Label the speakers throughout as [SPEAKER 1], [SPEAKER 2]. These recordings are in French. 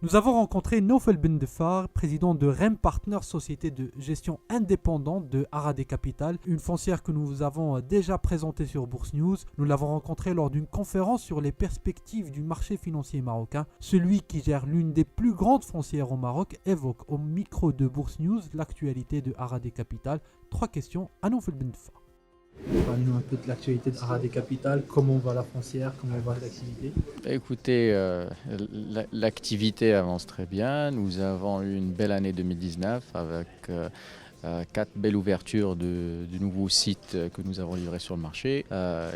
[SPEAKER 1] Nous avons rencontré Naufel Bendefar, président de REM Partners, société de gestion indépendante de Arade Capital, une foncière que nous vous avons déjà présentée sur Bourse News. Nous l'avons rencontré lors d'une conférence sur les perspectives du marché financier marocain. Celui qui gère l'une des plus grandes foncières au Maroc évoque au micro de Bourse News l'actualité de Arade Capital. 3 questions à Naufel Bendefar. Parlez-nous un peu de l'actualité de Arade Capital, comment va la foncière, comment va l'activité?
[SPEAKER 2] Écoutez, l'activité avance très bien. Nous avons eu une belle année 2019 avec 4 belles ouvertures de nouveaux sites que nous avons livrés sur le marché.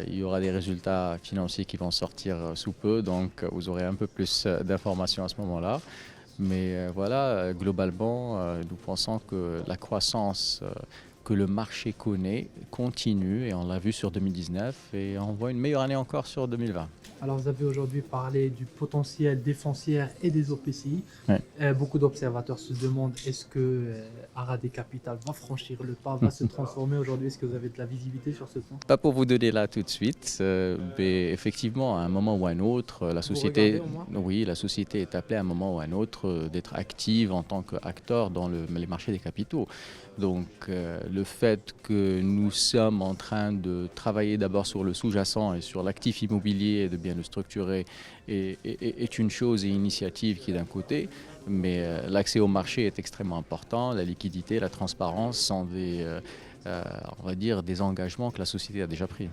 [SPEAKER 2] Il y aura des résultats financiers qui vont sortir sous peu, donc vous aurez un peu plus d'informations à ce moment-là. Mais voilà, globalement, nous pensons que la croissance que le marché connaît continue et on l'a vu sur 2019 et on voit une meilleure année encore sur 2020.
[SPEAKER 1] Alors vous avez aujourd'hui parlé du potentiel des foncières et des OPCI.
[SPEAKER 2] Ouais.
[SPEAKER 1] Beaucoup d'observateurs se demandent est-ce que Arade Capital va franchir le pas, va se transformer aujourd'hui? Est-ce que vous avez de la visibilité sur ce point?
[SPEAKER 2] Pas pour vous donner là tout de suite, mais effectivement, à un moment ou à un autre, la société, oui, la société est appelée à un moment ou à un autre d'être active en tant qu'acteur dans les marchés des capitaux. Donc le fait que nous sommes en train de travailler d'abord sur le sous-jacent et sur l'actif immobilier et de bien le structurer est une chose et une initiative qui est d'un côté, mais l'accès au marché est extrêmement important, la liquidité, la transparence sont on va dire des engagements que la société a déjà pris.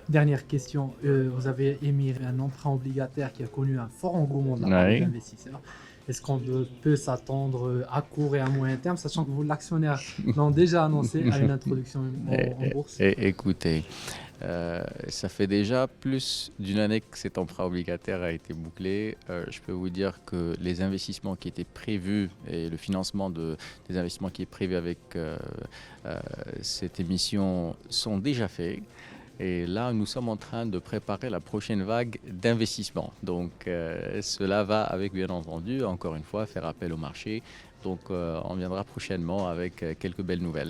[SPEAKER 1] Dernière question, vous avez émis un emprunt obligataire qui a connu un fort engouement de la part des investisseurs. Est-ce qu'on peut s'attendre à court et à moyen terme, sachant que l'actionnaire l'ont déjà annoncé à une introduction en bourse?
[SPEAKER 2] Écoutez, ça fait déjà plus d'une année que cet emprunt obligataire a été bouclé. Je peux vous dire que les investissements qui étaient prévus et le financement des investissements qui est prévu avec cette émission sont déjà faits. Et là, nous sommes en train de préparer la prochaine vague d'investissement. Donc, cela va avec, bien entendu, encore une fois, faire appel au marché. Donc, on viendra prochainement avec quelques belles nouvelles.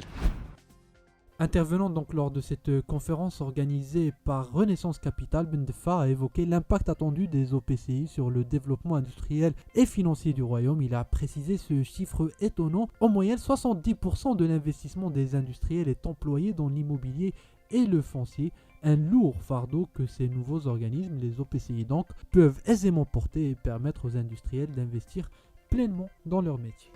[SPEAKER 1] Intervenant donc lors de cette conférence organisée par Renaissance Capital, Bendefar a évoqué l'impact attendu des OPCI sur le développement industriel et financier du royaume. Il a précisé ce chiffre étonnant. En moyenne, 70% de l'investissement des industriels est employé dans l'immobilier et le foncier, un lourd fardeau que ces nouveaux organismes, les OPCI donc, peuvent aisément porter et permettre aux industriels d'investir pleinement dans leur métier.